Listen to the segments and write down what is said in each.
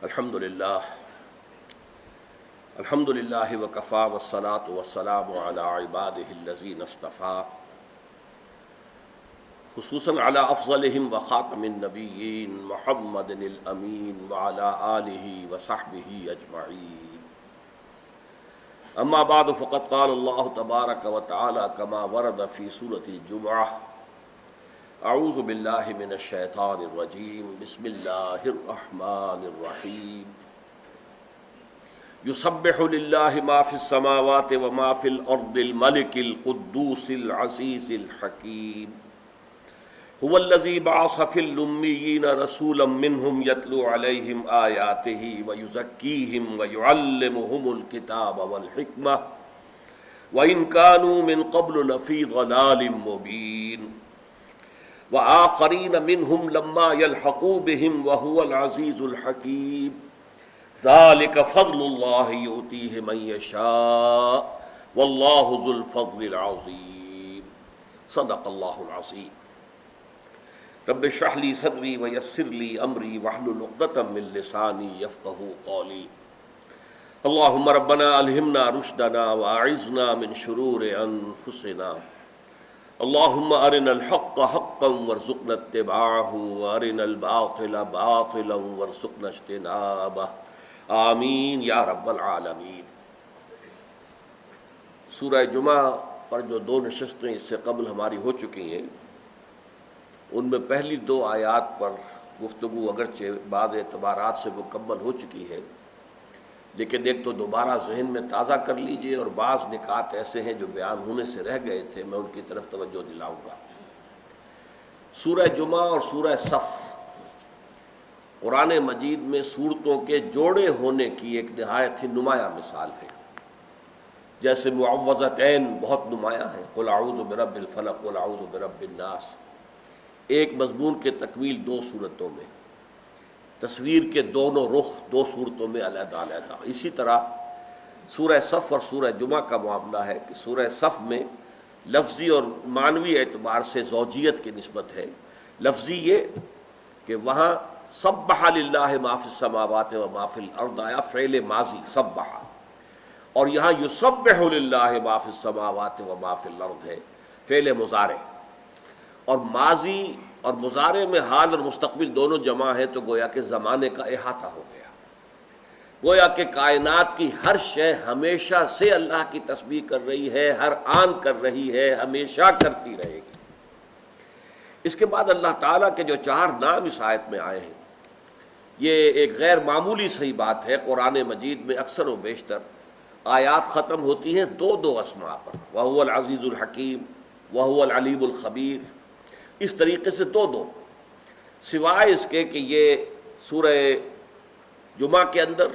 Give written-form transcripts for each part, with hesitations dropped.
الحمد للہ وکفا والصلاة والسلام علی عباده الذین اصطفیٰ خصوصاً علی افضلہم وخاتم النبیین محمد الامین وعلی آلہ وصحبہ اجمعین. اما بعد فقد قال اللہ تبارک وتعالی کما ورد فی سورۃ الجمعہ: اعوذ باللہ من الشیطان الرجیم بسم اللہ الرحمن الرحیم. یسبح للہ ما فی السماوات وما فی الارض الملک القدوس العزیز الحکیم. هو الذی بعث فی الامیین رسولا منہم یتلو علیہم آیاتہ ویزکیہم ویعلمہم الکتاب والحکمہ وإن كانوا من قبل لفی ضلال مبین. وآخرین منہم لما یلحقوا بہم وہو العزیز الحکیم. ذلك فضل اللہ یؤتیہ من یشاء واللہ ذو الفضل العظیم. صدق اللہ العظیم. رب اشرح لی صدری ویسر لی امری واحلل عقدۃ من لسانی یفقہوا قولی. اللہم ربنا الہمنا رشدنا واعذنا من شرور انفسنا. اللہم ارنا الحق حقا وارزقنا اتباعہ وارنا الباطل باطلا وارزقنا اجتنابہ. آمین یا رب العالمین. سورہ جمعہ پر جو دو نشستیں اس سے قبل ہماری ہو چکی ہیں، ان میں پہلی دو آیات پر گفتگو اگرچہ بعض اعتبارات سے مکمل ہو چکی ہے، لیکن ایک تو دوبارہ ذہن میں تازہ کر لیجئے، اور بعض نکات ایسے ہیں جو بیان ہونے سے رہ گئے تھے، میں ان کی طرف توجہ دلاؤں گا. سورہ جمعہ اور سورہ صف قرآن مجید میں صورتوں کے جوڑے ہونے کی ایک نہایت ہی نمایاں مثال ہے. جیسے معوذتین بہت نمایاں ہیں، قل اعوذ برب الفلق قل اعوذ برب الناس، ایک مضمون کے تکمیل دو صورتوں میں، تصویر کے دونوں رخ دو صورتوں میں علیحدہ علیحدہ. اسی طرح سورہ صف اور سورہ جمعہ کا معاملہ ہے کہ سورہ صف میں لفظی اور معنوی اعتبار سے زوجیت کی نسبت ہے. لفظی یہ کہ وہاں سبح للہ ما فی السماوات و ما فی الارض آیا فعل ماضی سبح، اور یہاں یسبح للہ ما فی السماوات و ما فی الارض ہے فعل مضارع. اور ماضی اور مضارع میں حال اور مستقبل دونوں جمع ہے، تو گویا کہ زمانے کا احاطہ ہو گیا. گویا کہ کائنات کی ہر شے ہمیشہ سے اللہ کی تسبیح کر رہی ہے، ہر آن کر رہی ہے، ہمیشہ کرتی رہے گی. اس کے بعد اللہ تعالیٰ کے جو چار نام اس آیت میں آئے ہیں، یہ ایک غیر معمولی صحیح بات ہے. قرآن مجید میں اکثر و بیشتر آیات ختم ہوتی ہیں دو اسماء پر، وَهُوَ الْعَزِيزُ الْحَكِيمُ وَهُوَ الْعَلِيمُ الْخَبِيرُ. اس طریقے سے دو سوائے اس کے کہ یہ سورہ جمعہ کے اندر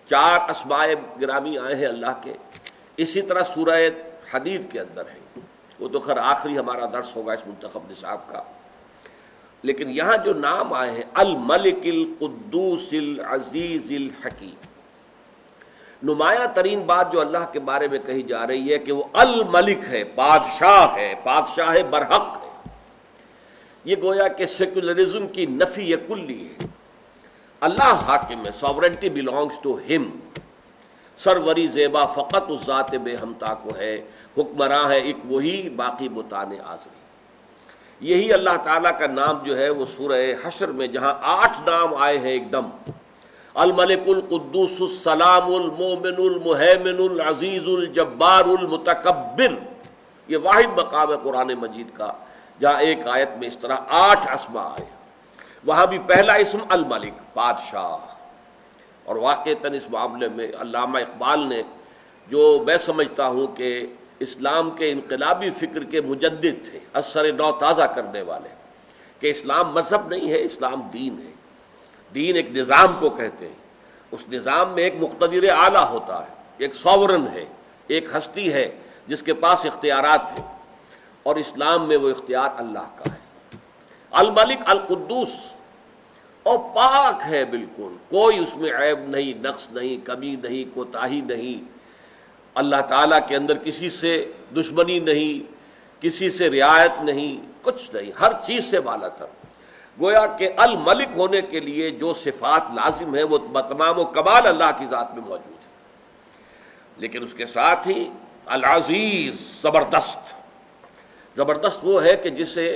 چار اسماء گرامی آئے ہیں اللہ کے، اسی طرح سورہ حدید کے اندر ہے. وہ تو خیر آخری ہمارا درس ہوگا اس منتخب نصاب کا. لیکن یہاں جو نام آئے ہیں الملک القدوس العزیز الحکیم، نمایاں ترین بات جو اللہ کے بارے میں کہی جا رہی ہے کہ وہ الملک ہے، بادشاہ ہے، بادشاہ برحق ہے. یہ گویا کہ سیکولرزم کی نفی کلی ہے. اللہ حاکم ہے، ساورنٹی بلانگز ٹو ہم. سروری زیبا فقط اس ذات بے ہمتا کو ہے، حکمراں ہے ایک وہی، باقی بتانے آزری. یہی اللہ تعالیٰ کا نام جو ہے وہ سورہ حشر میں جہاں 8 نام آئے ہیں ایک دم، الملک القدوس السلام المومن المہیمن العزیز الجبار المتکبر، یہ واحد مقام ہے قرآن مجید کا جہاں ایک آیت میں اس طرح 8 اسماء آئے. وہاں بھی پہلا اسم الملک، بادشاہ. اور واقعتاً اس معاملے میں علامہ اقبال نے، جو میں سمجھتا ہوں کہ اسلام کے انقلابی فکر کے مجدد تھے، اثر نو تازہ کرنے والے، کہ اسلام مذہب نہیں ہے، اسلام دین ہے. دین ایک نظام کو کہتے ہیں، اس نظام میں ایک مقتدر اعلیٰ ہوتا ہے، ایک ساورن ہے، ایک ہستی ہے جس کے پاس اختیارات ہیں، اور اسلام میں وہ اختیار اللہ کا ہے. الملک القدوس، اور پاک ہے بالکل، کوئی اس میں عیب نہیں، نقص نہیں، کمی نہیں، کوتاہی نہیں. اللہ تعالیٰ کے اندر کسی سے دشمنی نہیں، کسی سے رعایت نہیں، کچھ نہیں، ہر چیز سے بالا تر. گویا کہ الملک ہونے کے لیے جو صفات لازم ہیں وہ تمام و کمال اللہ کی ذات میں موجود ہے، لیکن اس کے ساتھ ہی العزیز، زبردست وہ ہے کہ جسے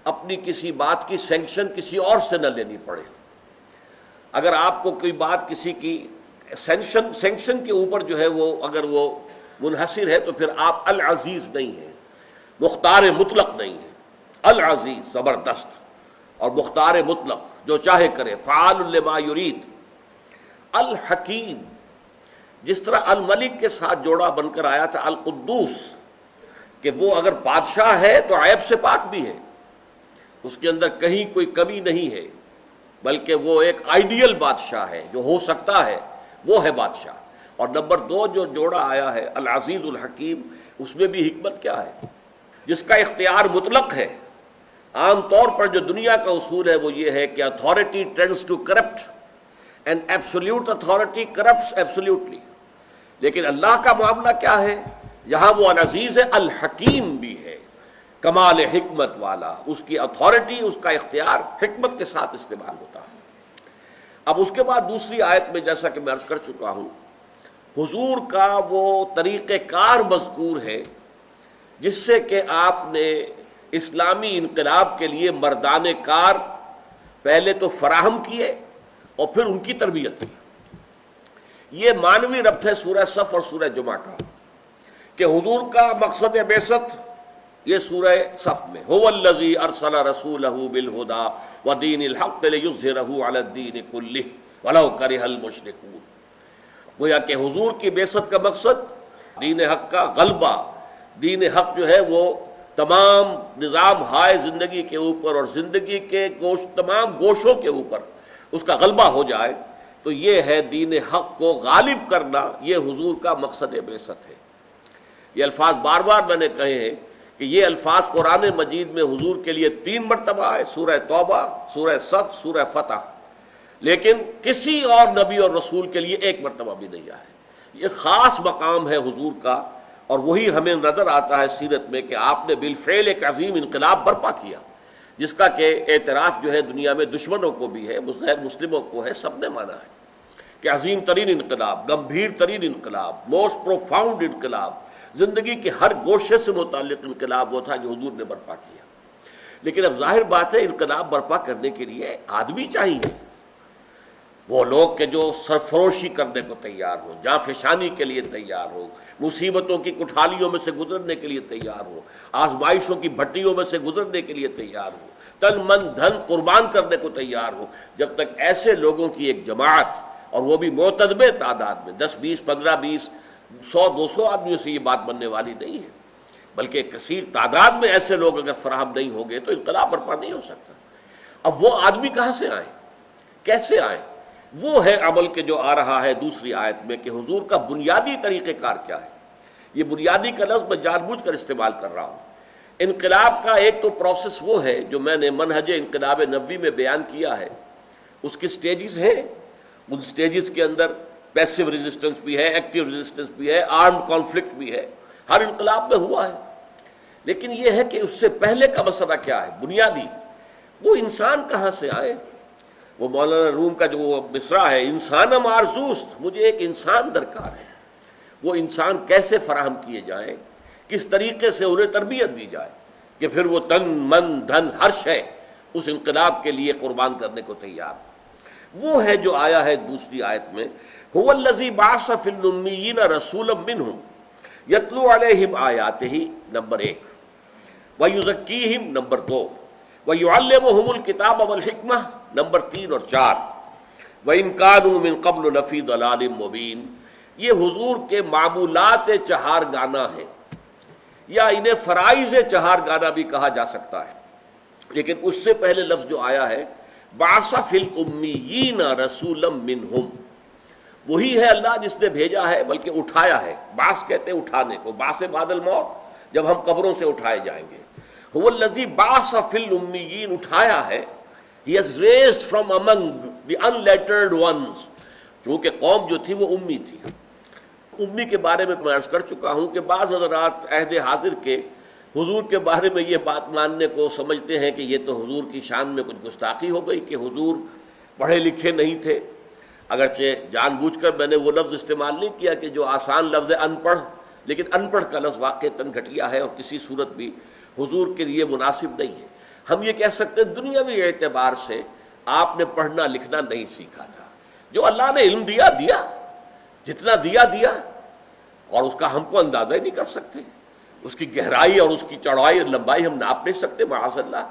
اپنی کسی بات کی سینکشن کسی اور سے نہ لینی پڑے۔ اگر آپ کو کوئی بات کسی کی سینکشن کے اوپر جو ہے وہ اگر وہ منحصر ہے تو پھر آپ العزیز نہیں ہیں، مختار مطلق نہیں ہیں۔ العزیز زبردست اور مختار مطلق، جو چاہے کرے، فعال لما یرید۔ الحکیم، جس طرح الملک کے ساتھ جوڑا بن کر آیا تھا القدوس، کہ وہ اگر بادشاہ ہے تو عیب سے پاک بھی ہے، اس کے اندر کہیں کوئی کمی نہیں ہے، بلکہ وہ ایک آئیڈیل بادشاہ ہے، جو ہو سکتا ہے وہ ہے بادشاہ۔ اور نمبر 2 جو جوڑا آیا ہے العزیز الحکیم، اس میں بھی حکمت کیا ہے؟ جس کا اختیار مطلق ہے۔ عام طور پر جو دنیا کا اصول ہے وہ یہ ہے کہ authority tends to corrupt and absolute authority corrupts absolutely, لیکن اللہ کا معاملہ کیا ہے؟ یہاں وہ العزیز ہے، الحکیم بھی ہے، کمال حکمت والا، اس کی اتھارٹی، اس کا اختیار حکمت کے ساتھ استعمال ہوتا ہے۔ اب اس کے بعد دوسری آیت میں جیسا کہ میں عرض کر چکا ہوں، حضور کا وہ طریقہ کار مذکور ہے جس سے کہ آپ نے اسلامی انقلاب کے لیے مردان کار پہلے تو فراہم کیے اور پھر ان کی تربیت کی۔ یہ معنوی ربط ہے سورہ صف اور سورہ جمعہ کا، کہ حضور کا مقصد بعثت یہ سورہ صف میں، هو الذی ارسل رسولہ بالہدی ودین الحق لیظہرہ علی الدین کلہ ولو کرہ المشرکون۔ گویا کہ حضور کی بعثت کا مقصد دین حق کا غلبہ، دین حق جو ہے وہ تمام نظام ہائے زندگی کے اوپر اور زندگی کے تمام گوشوں کے اوپر اس کا غلبہ ہو جائے، تو یہ ہے دین حق کو غالب کرنا، یہ حضور کا مقصد بعثت ہے۔ یہ الفاظ بار بار میں نے کہے ہیں کہ یہ الفاظ قرآن مجید میں حضور کے لیے 3 مرتبہ آئے، سورہ توبہ، سورہ صف، سورہ فتح، لیکن کسی اور نبی اور رسول کے لیے 1 مرتبہ بھی نہیں آئے۔ یہ خاص مقام ہے حضور کا، اور وہی ہمیں نظر آتا ہے سیرت میں کہ آپ نے بالفعل ایک عظیم انقلاب برپا کیا، جس کا کہ اعتراف جو ہے دنیا میں دشمنوں کو بھی ہے، غیر مسلموں کو ہے، سب نے مانا ہے کہ عظیم ترین انقلاب، گمبھیر ترین انقلاب، موسٹ پروفاؤنڈ انقلاب، زندگی کے ہر گوشے سے متعلق انقلاب وہ تھا جو حضور نے برپا کیا۔ لیکن اب ظاہر بات ہے انقلاب برپا کرنے کے لیے آدمی چاہیے، وہ لوگ کہ جو سرفروشی کرنے کو تیار ہو، جاں فشانی کے لیے تیار ہو، مصیبتوں کی کٹھالیوں میں سے گزرنے کے لیے تیار ہو، آزمائشوں کی بھٹیوں میں سے گزرنے کے لیے تیار ہو، تن من دھن قربان کرنے کو تیار ہو۔ جب تک ایسے لوگوں کی ایک جماعت، اور وہ بھی معتدب تعداد میں، 10 20 15 20 100 200 آدمیوں سے یہ بات بننے والی نہیں ہے، بلکہ کثیر تعداد میں ایسے لوگ اگر فراہم نہیں ہوں گے تو انقلاب برپا نہیں ہو سکتا۔ اب وہ آدمی کہاں سے آئیں، کیسے آئیں؟ وہ ہے عمل کے جو آ رہا ہے دوسری آیت میں کہ حضور کا بنیادی طریقہ کار کیا ہے۔ یہ بنیادی کا لفظ میں جان بوجھ کر استعمال کر رہا ہوں۔ انقلاب کا ایک تو پروسیس وہ ہے جو میں نے منہج انقلاب نبوی میں بیان کیا ہے، اس کے سٹیجز ہیں، ان سٹیجز کے اندر پیسو ریزسٹنس بھی ہے، ایکٹیو ریزسٹنس بھی ہے، آرمڈ کانفلکٹ بھی ہے، ہر انقلاب میں ہوا ہے۔ لیکن یہ ہے کہ اس سے پہلے کا مسئلہ کیا ہے بنیادی، وہ انسان کہاں سے آئے۔ وہ مولانا روم کا جو مصرع ہے، انسانم آرزوست، مجھے ایک انسان درکار ہے، وہ انسان کیسے فراہم کیے جائیں، کس طریقے سے انہیں تربیت دی جائے کہ پھر وہ تن من دھن ہر شے اس انقلاب کے لیے قربان کرنے کو تیار ہو۔ وہ ہے جو آیا ہے دوسری آیت میں، هو الذی بعث فی الامیین رسولا منہم یتلو علیہم آیاتہ، نمبر 1، ویزکیہم، نمبر 2، ویعلمہم الکتاب والحکمہ، نمبر 3 اور 4، وَإِن كَانُوا مِن قَبْلُ لَفِي ضَلَالٍ مُبِينٍ۔ یہ حضور کے معمولات چہار گانا ہے، یا انہیں فرائض چہار گانا بھی کہا جا سکتا ہے، لیکن اس سے پہلے لفظ جو آیا ہے بعث فی الامیین رسولا منہم، وہی ہے اللہ جس نے بھیجا ہے، بلکہ اٹھایا ہے۔ بعث کہتے ہیں اٹھانے کو، بعث بعد الموت، جب ہم قبروں سے اٹھائے جائیں گے۔ هو الذی بعث فی الامیین، اٹھایا ہے، he has raised from among the unlettered ones، چونکہ قوم جو تھی وہ امی تھی۔ امی کے بارے میں عرض کر چکا ہوں کہ بعض حضرات عہد حاضر کے حضور کے بارے میں یہ بات ماننے کو سمجھتے ہیں کہ یہ تو حضور کی شان میں کچھ گستاخی ہو گئی کہ حضور پڑھے لکھے نہیں تھے، اگرچہ جان بوجھ کر میں نے وہ لفظ استعمال نہیں کیا کہ جو آسان لفظ ہے ان پڑھ، لیکن ان پڑھ کا لفظ واقعتاً گھٹیا ہے اور کسی صورت بھی حضور کے لیے مناسب نہیں ہے۔ ہم یہ کہہ سکتے ہیں دنیاوی اعتبار سے آپ نے پڑھنا لکھنا نہیں سیکھا تھا، جو اللہ نے علم دیا جتنا دیا اور اس کا ہم کو اندازہ ہی نہیں کر سکتے، اس کی گہرائی اور اس کی چوڑائی اور لمبائی ہم ناپ نہیں سکتے معاذ اللہ۔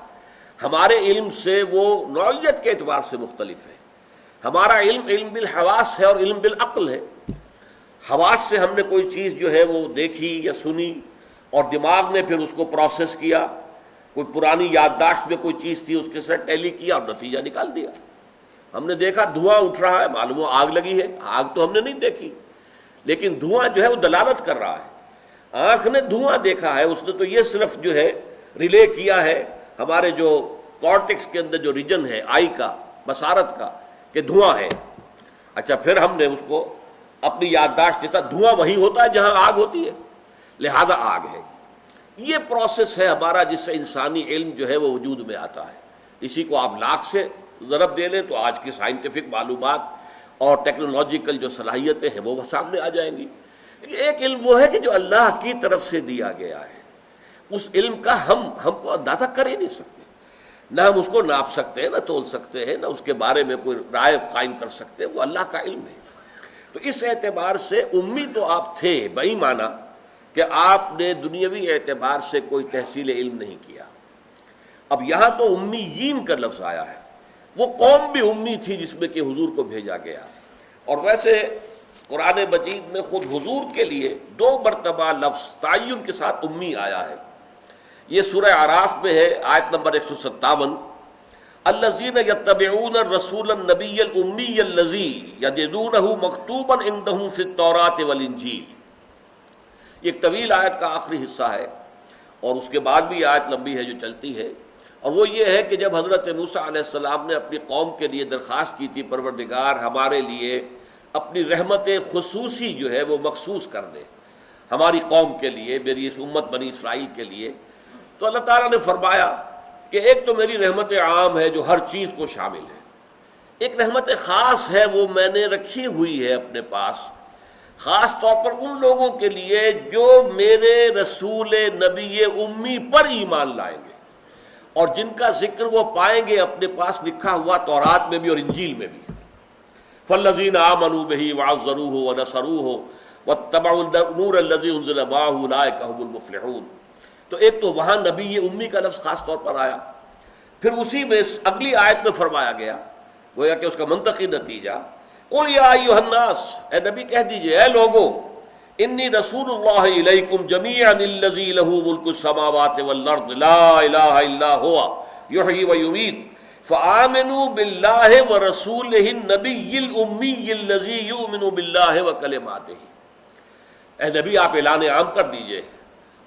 ہمارے علم سے وہ نوعیت کے اعتبار سے مختلف ہے۔ ہمارا علم بالحواس ہے اور علم بالعقل ہے۔ حواس سے ہم نے کوئی چیز جو ہے وہ دیکھی یا سنی اور دماغ نے پھر اس کو پروسیس کیا، کوئی پرانی یادداشت میں کوئی چیز تھی اس کے ساتھ ٹیلی کیا اور نتیجہ نکال دیا۔ ہم نے دیکھا دھواں اٹھ رہا ہے، معلوم ہو آگ لگی ہے، آگ تو ہم نے نہیں دیکھی لیکن دھواں جو ہے وہ دلالت کر رہا ہے۔ آنکھ نے دھواں دیکھا ہے، اس نے تو یہ صرف جو ہے ریلے کیا ہے ہمارے جو کارٹیکس کے اندر جو ریجن ہے آئی کا، بصارت کا، کہ دھواں ہے۔ اچھا پھر ہم نے اس کو اپنی یادداشت کے ساتھ، دھواں وہیں ہوتا ہے جہاں آگ ہوتی ہے، لہذا آگ ہے۔ یہ پروسیس ہے ہمارا جس سے انسانی علم جو ہے وہ وجود میں آتا ہے۔ اسی کو آپ لاکھ سے ضرب دے لیں تو آج کی سائنٹیفک معلومات اور ٹیکنالوجیکل جو صلاحیتیں ہیں وہ سامنے آ جائیں گی۔ ایک علم وہ ہے کہ جو اللہ کی طرف سے دیا گیا ہے، اس علم کا ہم کو اندازہ کر ہی نہیں سکتے، نہ ہم اس کو ناپ سکتے ہیں، نہ تول سکتے ہیں، نہ اس کے بارے میں کوئی رائے قائم کر سکتے ہیں، وہ اللہ کا علم ہے۔ تو اس اعتبار سے امی تو آپ تھے بئی معنی کہ آپ نے دنیاوی اعتبار سے کوئی تحصیل علم نہیں کیا۔ اب یہاں تو امیین کا لفظ آیا ہے، وہ قوم بھی امی تھی جس میں کہ حضور کو بھیجا گیا۔ اور ویسے قرآن مجید میں خود حضور کے لیے 2 مرتبہ لفظ تعین کے ساتھ امی آیا ہے۔ یہ سورہ اعراف میں ہے، آیت نمبر 157، الذین یتبعون الرسول النبی الامی الذی یجدونہ مکتوبا عندہم فی التوراۃ والانجیل۔ یہ ایک طویل آیت کا آخری حصہ ہے اور اس کے بعد بھی آیت لمبی ہے جو چلتی ہے، اور وہ یہ ہے کہ جب حضرت موسیٰ علیہ السلام نے اپنی قوم کے لیے درخواست کی تھی پروردگار ہمارے لیے اپنی رحمت خصوصی جو ہے وہ مخصوص کر دے ہماری قوم کے لیے، میری اس امت بنی اسرائیل کے لیے، تو اللہ تعالیٰ نے فرمایا کہ ایک تو میری رحمت عام ہے جو ہر چیز کو شامل ہے، ایک رحمت خاص ہے وہ میں نے رکھی ہوئی ہے اپنے پاس، خاص طور پر ان لوگوں کے لیے جو میرے رسول نبی امی پر ایمان لائیں گے اور جن کا ذکر وہ پائیں گے اپنے پاس لکھا ہوا تورات میں بھی اور انجیل میں بھی۔ فالذین آمنوا بہ وعزروہ ونصروہ واتبعوا النور الذی انزل معہ اولئک هم المفلحون۔ تو ایک تو وہاں نبی امی کا لفظ خاص طور پر آیا، پھر اسی میں اگلی آیت میں فرمایا گیا، گویا کہ اس کا منطقی نتیجہ، قل یا ایھا الناس، اے نبی کہہ دیجئے اے لوگو، انی رسول اللہ الیکم جمیعا الذی لہ ملک السماوات والارض لا الہ الا هو یحیی ویمیت فآمنوا باللہ ورسولہ النبی الامی الذی یؤمن باللہ وکلماتہ۔ اے نبی آپ اعلان عام کر دیجئے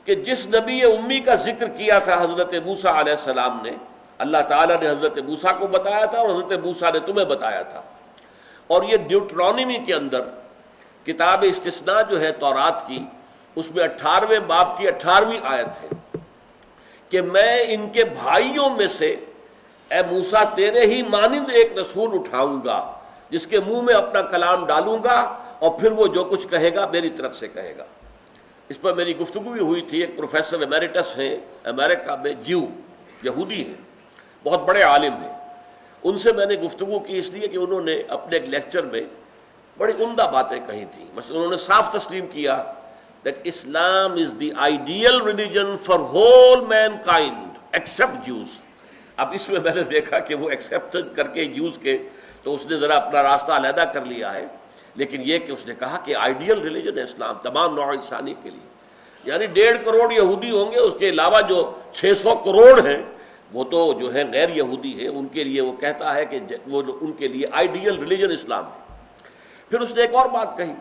کہ جس نبی امی کا ذکر کیا تھا حضرت موسیٰ علیہ السلام نے، اللہ تعالیٰ نے حضرت موسیٰ کو بتایا تھا اور حضرت موسیٰ نے تمہیں بتایا تھا، اور یہ ڈیوٹرونومی کے اندر کتاب استثناء جو ہے تورات کی، اس میں 18ویں باب کی 18ویں آیت ہے کہ میں ان کے بھائیوں میں سے اے موسیٰ تیرے ہی مانند ایک رسول اٹھاؤں گا جس کے منہ میں اپنا کلام ڈالوں گا اور پھر وہ جو کچھ کہے گا میری طرف سے کہے گا۔ اس پر میری گفتگو بھی ہوئی تھی، ایک پروفیسر ایمیریٹس ہیں امریکہ میں، یہودی ہیں، بہت بڑے عالم ہیں، ان سے میں نے گفتگو کی اس لیے کہ انہوں نے اپنے ایک لیکچر میں بڑی عمدہ باتیں کہی تھیں۔ مثلا انہوں نے صاف تسلیم کیا that Islam is the ideal religion for whole mankind except Jews۔ اب اس میں میں نے دیکھا کہ وہ ایکسیپٹ کر کے جوز کے تو اس نے ذرا اپنا راستہ علیحدہ کر لیا ہے، لیکن یہ کہ اس نے کہا کہ آئیڈیل ریلیجن ہے اسلام تمام نوع انسانی کے لیے، یعنی 1.5 کروڑ یہودی ہوں گے، اس کے علاوہ جو 600 کروڑ ہیں وہ تو جو ہے غیر یہودی ہے، ان کے لیے وہ کہتا ہے کہ وہ ان کے لیے آئیڈیل ریلیجن اسلام ہے۔ پھر اس نے ایک اور بات کہی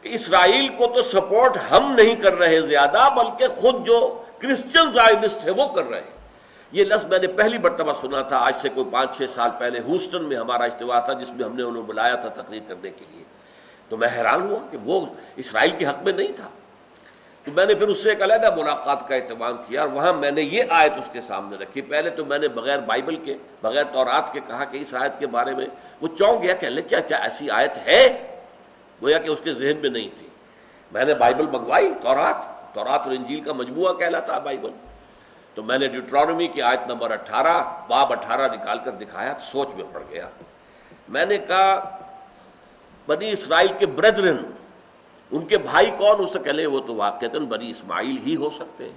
کہ اسرائیل کو تو سپورٹ ہم نہیں کر رہے زیادہ، بلکہ خود جو کرسچن زائنسٹ ہے وہ کر رہے ہیں۔ یہ لفظ میں نے پہلی مرتبہ سنا تھا آج سے کوئی 5-6 سال پہلے، ہیوسٹن میں ہمارا اجتماع تھا جس میں ہم نے انہیں بلایا تھا تقریر کرنے کے لیے، تو میں حیران ہوا کہ وہ اسرائیل کے حق میں نہیں تھا، تو میں نے پھر اس سے ایک علیحدہ ملاقات کا اہتمام کیا، اور وہاں میں نے یہ آیت اس کے سامنے رکھی۔ پہلے تو میں نے بغیر بائبل کے، بغیر تورات کے کہا کہ اس آیت کے بارے میں، وہ چونک گیا کہ اللہ کیا ایسی آیت ہے، گویا کہ اس کے ذہن میں نہیں تھی۔ میں نے بائبل منگوائی، تورات اور انجیل کا مجموعہ کہلاتا ہے بائبل، تو میں نے ڈیوٹرانومی کی آیت نمبر 18 باب 18 نکال کر دکھایا، تو سوچ میں پڑ گیا۔ میں نے کہا بنی اسرائیل کے بریدرن، ان کے بھائی کون؟ اس سے کہلے وہ تو واقعتاً بنی اسماعیل ہی ہو سکتے ہیں۔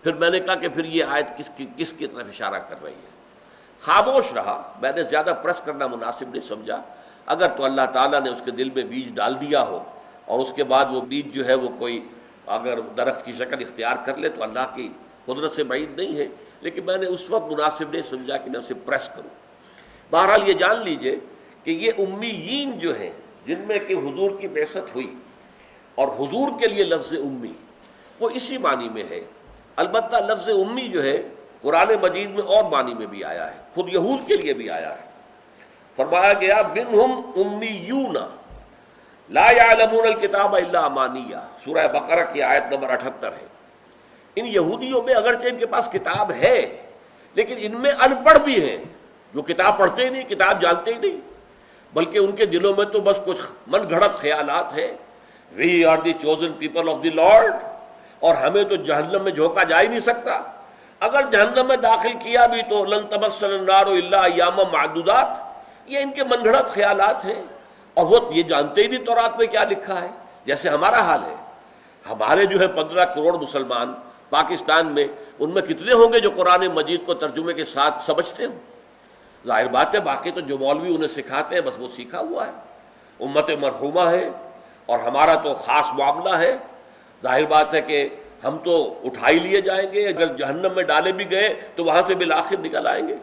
پھر میں نے کہا کہ پھر یہ آیت کس کی طرف اشارہ کر رہی ہے؟ خاموش رہا، میں نے زیادہ پریس کرنا مناسب نہیں سمجھا۔ اگر تو اللہ تعالیٰ نے اس کے دل میں بیج ڈال دیا ہو، اور اس کے بعد وہ بیج جو ہے وہ کوئی اگر درخت کی شکل اختیار کر لے، تو اللہ کی قدرت سے بعید نہیں ہے، لیکن میں نے اس وقت مناسب نہیں سمجھا کہ میں اسے پریس کروں۔ بہرحال یہ جان لیجئے کہ یہ امیین جو ہیں، جن میں کہ حضور کی بعثت ہوئی، اور حضور کے لیے لفظ امی وہ اسی معنی میں ہے۔ البتہ لفظ امی جو ہے قرآن مجید میں اور معنی میں بھی آیا ہے، خود یہود کے لیے بھی آیا ہے۔ فرمایا گیا منہم امیون لا یعلمون الکتاب الا امانیہ، سورہ بقرہ کی آیت نمبر 78 ہے۔ ان یہودیوں میں اگرچہ ان کے پاس کتاب ہے، لیکن ان میں ان پڑھ بھی ہیں، جو کتاب پڑھتے ہی نہیں، کتاب جانتے ہی نہیں، بلکہ ان کے دلوں میں تو بس کچھ من گھڑت خیالات ہیں۔ We are the chosen people of the lord, اور ہمیں تو جہنم میں جھونکا جا ہی نہیں سکتا، اگر جہنم میں داخل کیا بھی تو لن تمسنا النار الا ایاما معدودات۔ یہ ان کے من گھڑت خیالات ہیں، اور وہ یہ جانتے ہی نہیں تورات میں کیا لکھا ہے، جیسے ہمارا حال ہے۔ ہمارے جو ہے 15 کروڑ مسلمان پاکستان میں، ان میں کتنے ہوں گے جو قرآن مجید کو ترجمے کے ساتھ سمجھتے ہوں؟ ظاہر بات ہے، باقی تو جو مولوی انہیں سکھاتے ہیں بس وہ سیکھا ہوا ہے۔ امت مرحومہ ہے، اور ہمارا تو خاص معاملہ ہے۔ ظاہر بات ہے کہ ہم تو اٹھائی لیے جائیں گے، اگر جہنم میں ڈالے بھی گئے تو وہاں سے بالآخر نکل آئیں گے۔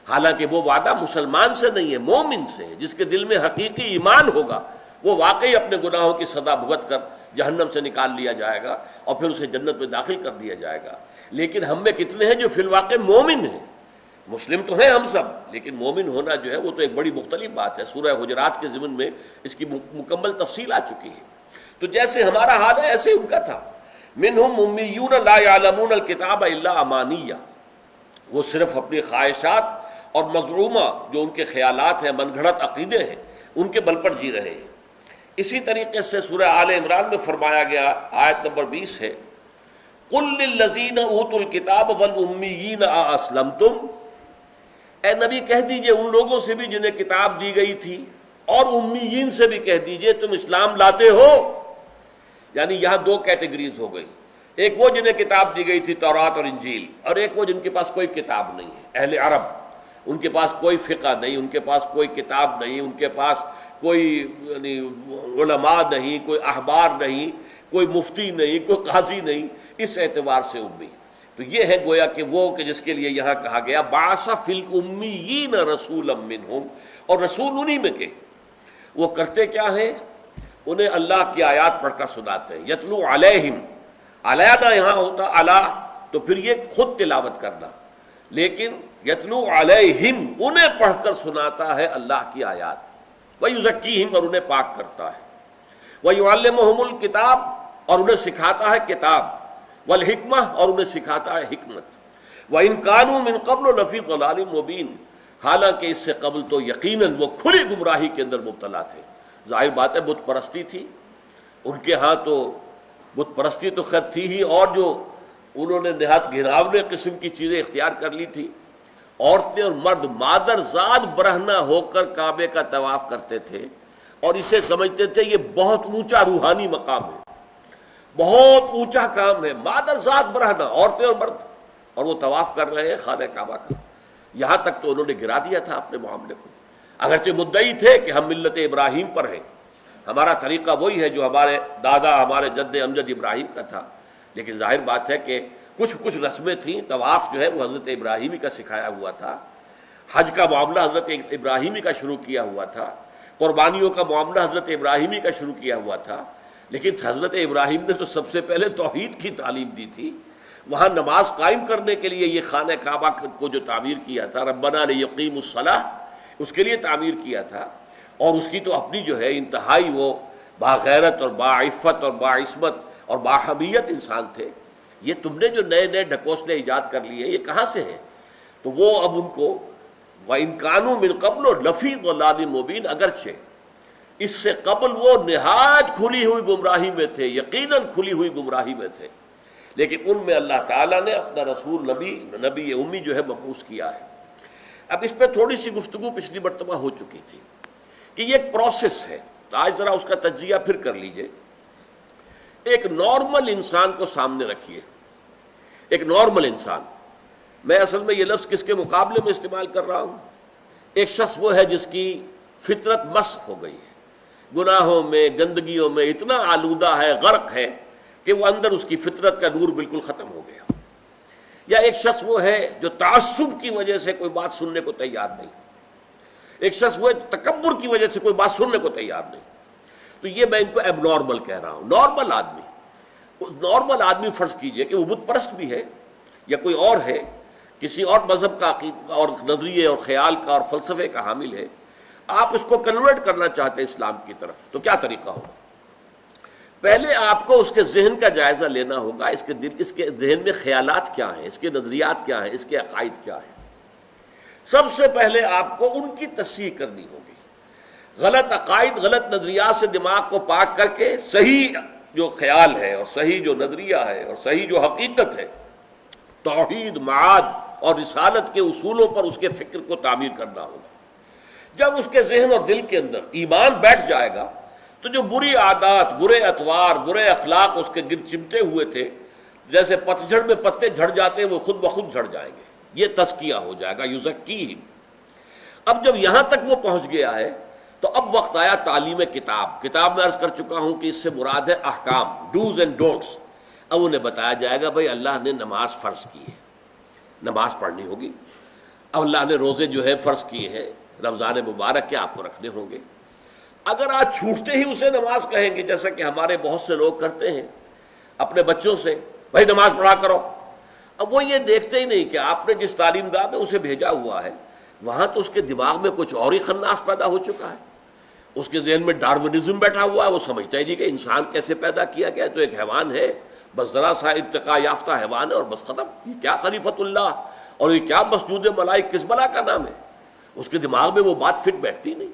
حالانکہ وہ وعدہ مسلمان سے نہیں ہے، مومن سے ہے، جس کے دل میں حقیقی ایمان ہوگا، وہ واقعی اپنے گناہوں کی سزا بھگت کر جہنم سے نکال لیا جائے گا، اور پھر اسے جنت میں داخل کر دیا جائے گا۔ لیکن ہم میں کتنے ہیں جو فی الواقع مومن ہیں؟ مسلم تو ہیں ہم سب، لیکن مومن ہونا جو ہے وہ تو ایک بڑی مختلف بات ہے۔ سورہ حجرات کے ضمن میں اس کی مکمل تفصیل آ چکی ہے۔ تو جیسے ہمارا حال ہے ایسے ان کا تھا۔ منہم امیون لا یعلمون الکتاب الا امانیہ، وہ صرف اپنی خواہشات اور مزعومہ جو ان کے خیالات ہیں، من گھڑت عقیدے ہیں، ان کے بل پر جی رہے ہیں۔ اسی طریقے سے سورہ آل عمران میں فرمایا گیا، آیت نمبر 20 ہے، قل للذین اوتوا الکتاب والامیین ااسلمتم، اے نبی کہہ دیجئے ان لوگوں سے بھی جنہیں کتاب دی گئی تھی، اور امیین سے بھی کہہ دیجئے تم اسلام لاتے ہو۔ یعنی یہاں دو کیٹیگریز ہو گئی، ایک وہ جنہیں کتاب دی گئی تھی تورات اور انجیل، اور ایک وہ جن کے پاس کوئی کتاب نہیں ہے، اہل عرب، ان کے پاس کوئی فقہ نہیں، ان کے پاس کوئی کتاب نہیں، ان کے پاس کوئی یعنی علماء نہیں، کوئی احبار نہیں، کوئی مفتی نہیں، کوئی قاضی نہیں، اس اعتبار سے امی۔ تو یہ ہے گویا کہ وہ کہ جس کے لیے یہاں کہا گیا بعث فی الامیین رسولا منہم، اور رسول انہی میں کے، وہ کرتے کیا ہیں؟ انہیں اللہ کی آیات پڑھ کر سناتے ہیں۔ یتلو علیہم، علیہ یہاں ہوتا علی تو پھر یہ خود تلاوت کرنا، لیکن یتلو علیہم انہیں پڑھ کر سناتا ہے اللہ کی آیات، ویزکیہم اور انہیں پاک کرتا ہے، ویعلمہم الکتاب اور انہیں سکھاتا ہے کتاب، والحکمہ اور انہیں سکھاتا ہے حکمت، وَإِن كَانُوا مِن قَبْلُ لَفِي ضَلَالٍ مُبِينٍ، حالانکہ اس سے قبل تو یقیناً وہ کھلی گمراہی کے اندر مبتلا تھے۔ ظاہر بات ہے بت پرستی تھی ان کے ہاں، تو بت پرستی تو خیر تھی ہی، اور جو انہوں نے نہایت گھناؤنے قسم کی چیزیں اختیار کر لی تھی۔ عورتیں اور مرد مادر زاد برہنہ ہو کر کعبے کا طواف کرتے تھے، اور اسے سمجھتے تھے یہ بہت اونچا روحانی مقام ہے، بہت اونچا کام ہے، مادر ذات برہنہ عورتیں اور مرد، اور وہ طواف کر رہے ہیں خانہ کعبہ کا۔ یہاں تک تو انہوں نے گرا دیا تھا اپنے معاملے کو، اگرچہ مدعی تھے کہ ہم ملت ابراہیم پر ہیں، ہمارا طریقہ وہی ہے جو ہمارے دادا ہمارے جد امجد ابراہیم کا تھا، لیکن ظاہر بات ہے کہ کچھ رسمیں تھیں۔ طواف جو ہے وہ حضرت ابراہیمی کا سکھایا ہوا تھا، حج کا معاملہ حضرت ابراہیمی کا شروع کیا ہوا تھا، قربانیوں کا معاملہ حضرت ابراہیمی کا شروع کیا ہوا تھا، لیکن حضرت ابراہیم نے تو سب سے پہلے توحید کی تعلیم دی تھی۔ وہاں نماز قائم کرنے کے لیے یہ خانہ کعبہ کو جو تعمیر کیا تھا، ربنا لیقیموا الصلاۃ، اس کے لیے تعمیر کیا تھا، اور اس کی تو اپنی جو ہے انتہائی وہ باغیرت اور باعفت اور باعصمت اور باحمیت انسان تھے. یہ تم نے جو نئے نئے ڈھکوسلے ایجاد کر لیے یہ کہاں سے ہیں؟ تو وہ اب ان کو وَإِن كَانُوا مِن قَبْلُ لَفِي ضَلَالٍ مُبِينٍ، اگرچہ اس سے قبل وہ نہایت کھلی ہوئی گمراہی میں تھے، یقیناً کھلی ہوئی گمراہی میں تھے، لیکن ان میں اللہ تعالیٰ نے اپنا رسول نبی امی جو ہے مبعوث کیا ہے. اب اس پہ تھوڑی سی گفتگو پچھلی مرتبہ ہو چکی تھی کہ یہ ایک پروسیس ہے. آج ذرا اس کا تجزیہ پھر کر لیجئے. ایک نارمل انسان کو سامنے رکھیے. ایک نارمل انسان، میں اصل میں یہ لفظ کس کے مقابلے میں استعمال کر رہا ہوں؟ ایک شخص وہ ہے جس کی فطرت مسخ ہو گئی ہے، گناہوں میں گندگیوں میں اتنا آلودہ ہے، غرق ہے کہ وہ اندر اس کی فطرت کا نور بالکل ختم ہو گیا. یا ایک شخص وہ ہے جو تعصب کی وجہ سے کوئی بات سننے کو تیار نہیں. ایک شخص وہ ہے تکبر کی وجہ سے کوئی بات سننے کو تیار نہیں. تو یہ میں ان کو ایب نارمل کہہ رہا ہوں. نارمل آدمی فرض کیجئے کہ وہ بت پرست بھی ہے یا کوئی اور ہے، کسی اور مذہب کا عقیدہ اور نظریے اور خیال کا اور فلسفے کا حامل ہے، آپ اس کو کنورٹ کرنا چاہتے ہیں اسلام کی طرف، تو کیا طریقہ ہوگا؟ پہلے آپ کو اس کے ذہن کا جائزہ لینا ہوگا. اس کے ذہن میں خیالات کیا ہیں، اس کے نظریات کیا ہیں، اس کے عقائد کیا ہیں. سب سے پہلے آپ کو ان کی تصحیح کرنی ہوگی. غلط عقائد، غلط نظریات سے دماغ کو پاک کر کے صحیح جو خیال ہے اور صحیح جو نظریہ ہے اور صحیح جو حقیقت ہے، توحید، معاد اور رسالت کے اصولوں پر اس کے فکر کو تعمیر کرنا ہوگا. جب اس کے ذہن اور دل کے اندر ایمان بیٹھ جائے گا تو جو بری عادات، برے اطوار، برے اخلاق اس کے گرد چمٹے ہوئے تھے، جیسے پتجھڑ میں پتے جھڑ جاتے ہیں، وہ خود بخود جھڑ جائیں گے. یہ تزکیہ ہو جائے گا، یزکیہم. اب جب یہاں تک وہ پہنچ گیا ہے تو اب وقت آیا تعلیم کتاب میں عرض کر چکا ہوں کہ اس سے مراد ہے احکام، ڈوز اینڈ ڈونٹس. اب انہیں بتایا جائے گا بھائی اللہ نے نماز فرض کی ہے، نماز پڑھنی ہوگی. اب اللہ نے روزے جو ہے فرض کیے ہیں، رمضان مبارک کے آپ کو رکھنے ہوں گے. اگر آج چھوٹتے ہی اسے نماز کہیں گے، جیسا کہ ہمارے بہت سے لوگ کرتے ہیں اپنے بچوں سے، بھائی نماز پڑھا کرو. اب وہ یہ دیکھتے ہی نہیں کہ آپ نے جس تعلیم گاہ میں اسے بھیجا ہوا ہے وہاں تو اس کے دماغ میں کچھ اور ہی خناس پیدا ہو چکا ہے. اس کے ذہن میں ڈارونزم بیٹھا ہوا ہے. وہ سمجھتا ہی نہیں کہ انسان کیسے پیدا کیا گیا، تو ایک حیوان ہے، بس ذرا سا ارتقاء یافتہ حیوان ہے اور بس ختم. یہ کیا خلیفۃ اللہ اور یہ کیا مسجود ملائک، کس بلا کا نام ہے؟ اس کے دماغ میں وہ بات فٹ بیٹھتی نہیں.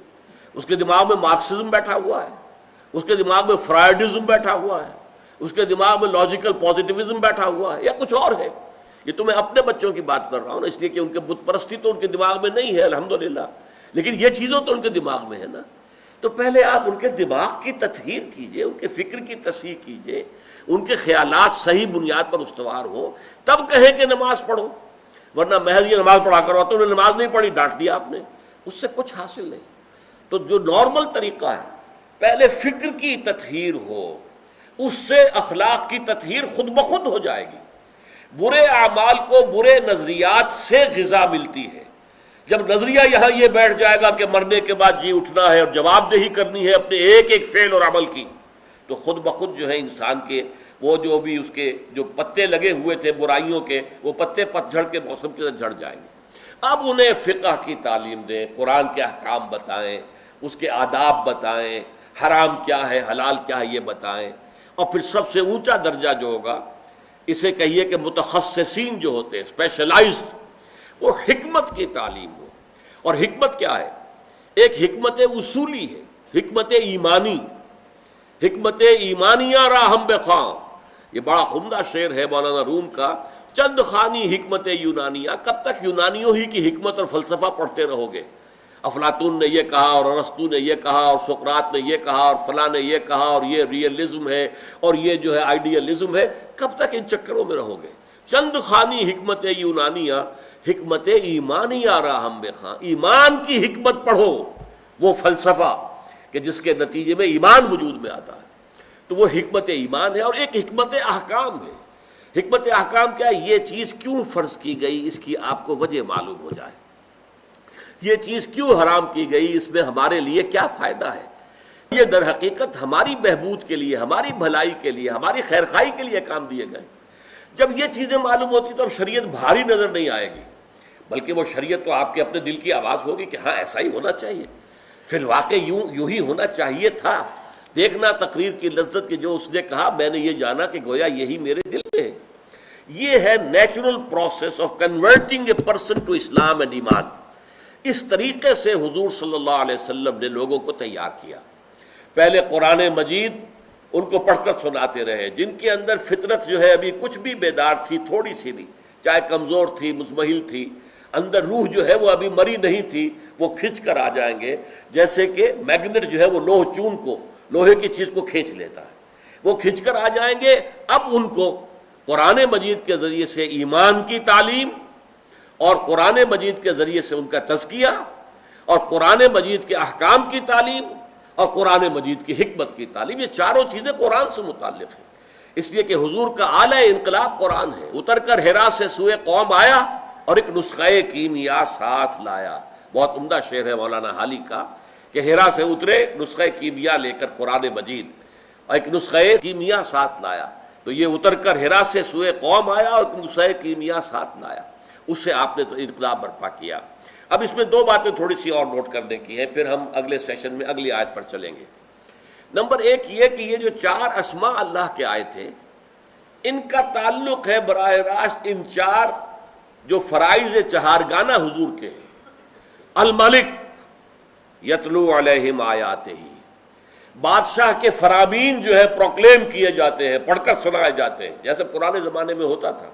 اس کے دماغ میں مارکسزم بیٹھا ہوا ہے، اس کے دماغ میں فرائڈزم بیٹھا ہوا ہے، اس کے دماغ میں لاجیکل پازیٹیوزم بیٹھا ہوا ہے، یا کچھ اور ہے. یہ تو میں اپنے بچوں کی بات کر رہا ہوں نا، اس لیے کہ ان کے بت پرستی تو ان کے دماغ میں نہیں ہے الحمدللہ، لیکن یہ چیزوں تو ان کے دماغ میں ہے نا. تو پہلے آپ ان کے دماغ کی تطہیر کیجئے، ان کے فکر کی تصحیح کیجئے، ان کے خیالات صحیح بنیاد پر استوار ہو، تب کہیں کہ نماز پڑھو. ورنہ محض یہ نماز پڑھا کرو تو انہیں نماز نہیں پڑھی، ڈانٹ دیا آپ نے، اس سے کچھ حاصل نہیں. تو جو نارمل طریقہ ہے، پہلے فکر کی تطہیر ہو، اس سے اخلاق کی تطہیر خود بخود ہو جائے گی. برے اعمال کو برے نظریات سے غذا ملتی ہے. جب نظریہ یہاں یہ بیٹھ جائے گا کہ مرنے کے بعد جی اٹھنا ہے اور جواب دہی کرنی ہے اپنے ایک ایک فعل اور عمل کی، تو خود بخود جو ہے انسان کے وہ جو بھی اس کے جو پتے لگے ہوئے تھے برائیوں کے، وہ پتے پتجھڑ کے موسم کے ساتھ جھڑ جائیں گے. اب انہیں فقہ کی تعلیم دیں، قرآن کے احکام بتائیں، اس کے آداب بتائیں، حرام کیا ہے حلال کیا ہے یہ بتائیں. اور پھر سب سے اونچا درجہ جو ہوگا، اسے کہیے کہ متخصصین جو ہوتے ہیں، اسپیشلائزڈ، وہ حکمت کی تعلیم ہو. اور حکمت کیا ہے؟ ایک حکمت اصولی ہے، حکمت ایمانی، حکمت ایمانیہ راہم بخواں. یہ بڑا عمدہ شعر ہے مولانا روم کا، چند خانی حکمت یونانیہ. کب تک یونانیوں ہی کی حکمت اور فلسفہ پڑھتے رہو گے؟ افلاطون نے یہ کہا اور ارسطو نے یہ کہا اور سقراط نے یہ کہا اور فلاں نے یہ کہا اور یہ ریئلزم ہے اور یہ جو ہے آئیڈیلزم ہے. کب تک ان چکروں میں رہو گے؟ چند خانی حکمت یونانیہ، حکمت ایمانیہ راہم بخواں. ایمان کی حکمت پڑھو، وہ فلسفہ کہ جس کے نتیجے میں ایمان وجود میں آتا ہے، تو وہ حکمت ایمان ہے. اور ایک حکمت احکام ہے. حکمت احکام کیا ہے؟ یہ چیز کیوں فرض کی گئی، اس کی آپ کو وجہ معلوم ہو جائے. یہ چیز کیوں حرام کی گئی، اس میں ہمارے لیے کیا فائدہ ہے. یہ در حقیقت ہماری بہبود کے لیے، ہماری بھلائی کے لیے، ہماری خیرخواہی کے لیے کام دیے گئے. جب یہ چیزیں معلوم ہوتی تو اب شریعت بھاری نظر نہیں آئے گی، بلکہ وہ شریعت تو آپ کے اپنے دل کی آواز ہوگی کہ ہاں ایسا ہی ہونا چاہیے، فی الواقع یوں ہی ہونا چاہیے تھا. دیکھنا تقریر کی لذت کہ جو اس نے کہا میں نے یہ جانا کہ گویا یہی میرے دل میں ہے. یہ ہے natural process of converting a person to Islam and ایمان. اس طریقے سے حضور صلی اللہ علیہ وسلم نے لوگوں کو تیار کیا. پہلے قرآن مجید ان کو پڑھ کر سناتے رہے. جن کے اندر فطرت جو ہے ابھی کچھ بھی بیدار تھی، تھوڑی سی بھی، چاہے کمزور تھی، مزمحل تھی، اندر روح جو ہے وہ ابھی مری نہیں تھی، وہ کھنچ کر آ جائیں گے. جیسے کہ میگنیٹ جو ہے وہ لوہ چون کو، لوہے کی چیز کو کھینچ لیتا ہے، وہ کھنچ کر آ جائیں گے. اب ان کو قرآن مجید کے ذریعے سے ایمان کی تعلیم، اور قرآن مجید کے ذریعے سے ان کا تزکیہ، اور قرآن مجید کے احکام کی تعلیم، اور قرآن مجید کی حکمت کی تعلیم، یہ چاروں چیزیں قرآن سے متعلق ہیں. اس لیے کہ حضور کا اعلی انقلاب قرآن ہے. اتر کر حرا سے سوئے قوم آیا اور ایک نسخہ کیمیا ساتھ لایا. بہت عمدہ شعر ہے مولانا حالی کا کہ حرا سے اترے نسخہ کیمیا لے کر قرآن مجید، اور ایک نسخہ کیمیا ساتھ لایا. تو یہ اتر کر حرا سے سوئے قوم آیا اور ایک نسخہ کیمیا ساتھ لایا. اس سے آپ نے تو انقلاب برپا کیا. اب اس میں دو باتیں تھوڑی سی اور نوٹ کرنے کی ہیں، پھر ہم اگلے سیشن میں اگلی آیت پر چلیں گے. نمبر ایک یہ کہ یہ جو 4 اسماء اللہ کے آئے تھے، ان کا تعلق ہے براہ راست ان 4 جو فرائض چہارگانہ حضور کے ہیں. الملک یتلو علیہم آیاتہ، بادشاہ کے فرامین جو ہے پروکلیم کیے جاتے ہیں، پڑھ کر سنائے جاتے ہیں، جیسے پرانے زمانے میں ہوتا تھا.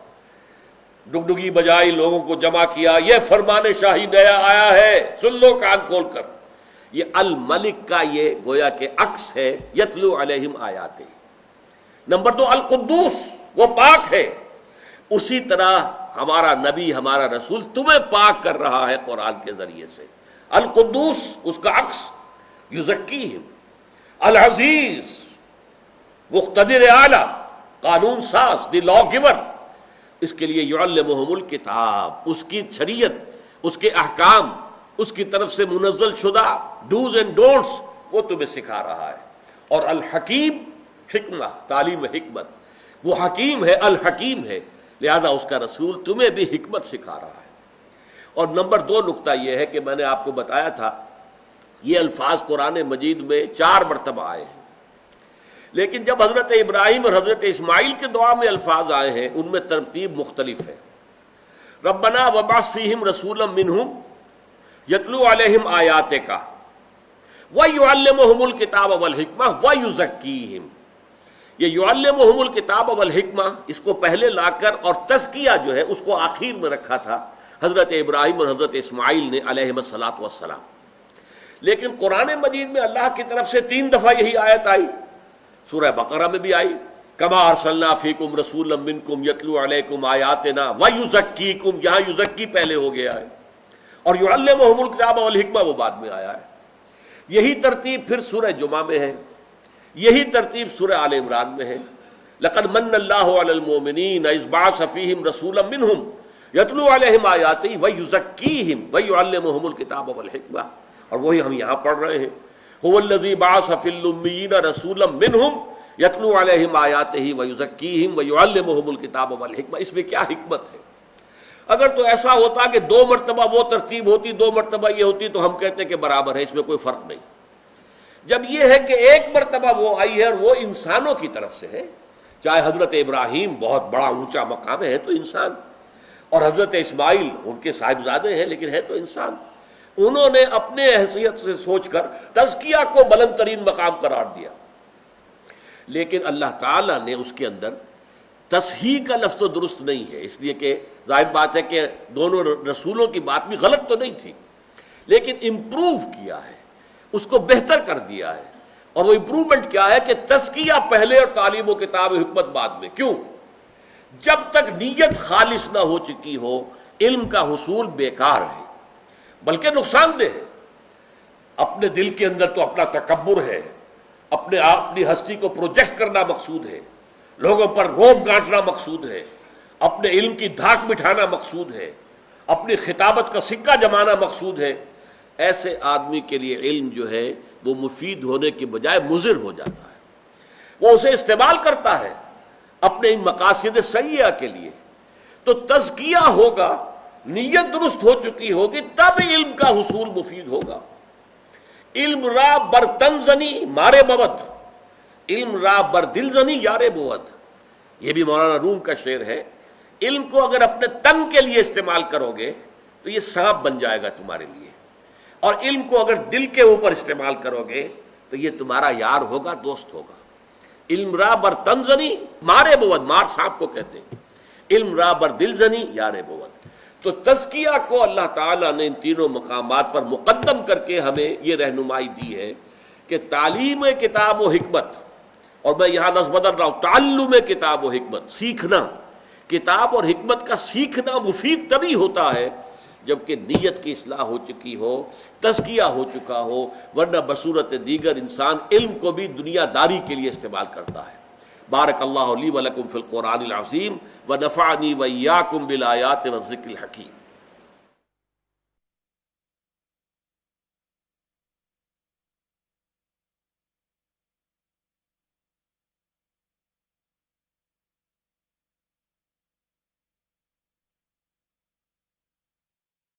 ڈگڈگی بجائی، لوگوں کو جمع کیا، یہ فرمان شاہی نیا آیا ہے، سن لو کان کھول کر. یہ الملک کا یہ گویا کہ عکس ہے، یتلو علیہم آیاتہ. نمبر 2 القدوس، وہ پاک ہے. اسی طرح ہمارا نبی، ہمارا رسول تمہیں پاک کر رہا ہے قرآن کے ذریعے سے. القدوس اس کا عکس، یزکیہم. العزیز، مقتدر اعلی، قانون ساز، دی لا گیور. اس کے لیے یعلمہم الکتاب، اس کی شریعت، اس کے احکام، اس کی طرف سے منزل شدہ ڈوز اینڈ ڈونٹس وہ تمہیں سکھا رہا ہے. اور الحکیم، حکمہ، تعلیم حکمت. وہ حکیم ہے، الحکیم ہے، لہذا اس کا رسول تمہیں بھی حکمت سکھا رہا ہے. اور نمبر 2 نقطہ یہ ہے کہ میں نے آپ کو بتایا تھا یہ الفاظ قرآن مجید میں 4 مرتبہ آئے ہیں، لیکن جب حضرت ابراہیم اور حضرت اسماعیل کے دعا میں الفاظ آئے ہیں ان میں ترتیب مختلف ہے. ربنا وبعث فیہم رسولا منہم یتلو علیہم آیاتک ویعلمہم الکتاب والحکمہ ویزکیہم. یہ یعلمہم الکتاب والحکمہ اس کو پہلے لا کر اور تزکیہ جو ہے اس کو آخر میں رکھا تھا حضرت ابراہیم اور حضرت اسماعیل نے علیہم الصلاۃ والسلام. لیکن قرآن مجید میں اللہ کی طرف سے 3 دفعہ یہی آیت آئی. سورہ بقرہ میں بھی آئی، کما ارسلنا فیکم رسولا منکم یتلو علیکم آیاتنا ویزکیکم، یہاں یزکی پہلے ہو گیا ہے، اور یعلمہم الکتاب والحکمہ وہ بعد میں آیا ہے. یہی ترتیب پھر سورہ جمعہ میں ہے، یہی ترتیب سورہ آل عمران میں ہے. لقد من اللہ علی المؤمنین اذ بعث فیہم رسولا منہم یتلو علیہم آیاتہ ویزکیہم ویعلمہم الکتاب والحکمہ. اور وہی ہم یہاں پڑھ رہے ہیں، هو الذی بعث فی الامیین رسولا منہم یتلو علیہم آیاتہ ویزکیہم ویعلمہم الکتاب والحکمہ. اس میں کیا حکمت ہے؟ اگر تو ایسا ہوتا کہ 2 مرتبہ وہ ترتیب ہوتی، 2 مرتبہ یہ ہوتی، تو ہم کہتے کہ برابر ہے، اس میں کوئی فرق نہیں. جب یہ ہے کہ 1 مرتبہ وہ آئی ہے اور وہ انسانوں کی طرف سے ہے، چاہے حضرت ابراہیم بہت بڑا اونچا مقام ہے تو انسان، اور حضرت اسماعیل ان کے صاحبزادے ہیں لیکن ہے تو انسان. انہوں نے اپنے حیثیت سے سوچ کر تزکیہ کو بلند ترین مقام قرار دیا، لیکن اللہ تعالیٰ نے اس کے اندر تصحیح کا لفظ تو درست نہیں ہے، اس لیے کہ ظاہر بات ہے کہ دونوں رسولوں کی بات بھی غلط تو نہیں تھی، لیکن امپروو کیا ہے، اس کو بہتر کر دیا ہے. اور وہ امپروومنٹ کیا ہے کہ تزکیہ پہلے اور تعلیم و کتاب و حکمت بعد میں. کیوں؟ جب تک نیت خالص نہ ہو چکی ہو علم کا حصول بیکار ہے، بلکہ نقصان دہ ہے. اپنے دل کے اندر تو اپنا تکبر ہے، اپنی ہستی کو پروجیکٹ کرنا مقصود ہے، لوگوں پر روب گانٹنا مقصود ہے، اپنے علم کی دھاک بٹھانا مقصود ہے، اپنی خطابت کا سکہ جمانا مقصود ہے. ایسے آدمی کے لیے علم جو ہے وہ مفید ہونے کی بجائے مضر ہو جاتا ہے. وہ اسے استعمال کرتا ہے اپنے ان مقاصد سیئہ کے لیے. تو تزکیہ ہوگا، نیت درست ہو چکی ہوگی، تب علم کا حصول مفید ہوگا. علم را برتن زنی مارے مبد، علم را بر دل زنی یار بود، یہ بھی مولانا روم کا شعر ہے. علم کو اگر اپنے تن کے لیے استعمال کرو گے تو یہ سانپ بن جائے گا تمہارے لیے، اور علم کو اگر دل کے اوپر استعمال کرو گے تو یہ تمہارا یار ہوگا، دوست ہوگا. علم را بر تن زنی مارے بود، مار سانپ کو کہتے ہیں. علم را بر دل زنی یار بود. تو تزکیہ کو اللہ تعالیٰ نے ان تینوں مقامات پر مقدم کر کے ہمیں یہ رہنمائی دی ہے کہ تعلیم کتاب و حکمت، اور میں یہاں لفظ بدل رہا ہوں، تعلم کتاب و حکمت، سیکھنا. کتاب اور حکمت کا سیکھنا مفید تبھی ہوتا ہے جبکہ نیت کی اصلاح ہو چکی ہو، تزکیہ ہو چکا ہو، ورنہ بصورت دیگر انسان علم کو بھی دنیا داری کے لیے استعمال کرتا ہے. بارک اللہ لی و لکم فی القرآن العظیم ونفعنی وإیاکم بالآیات والذکر الحکیم.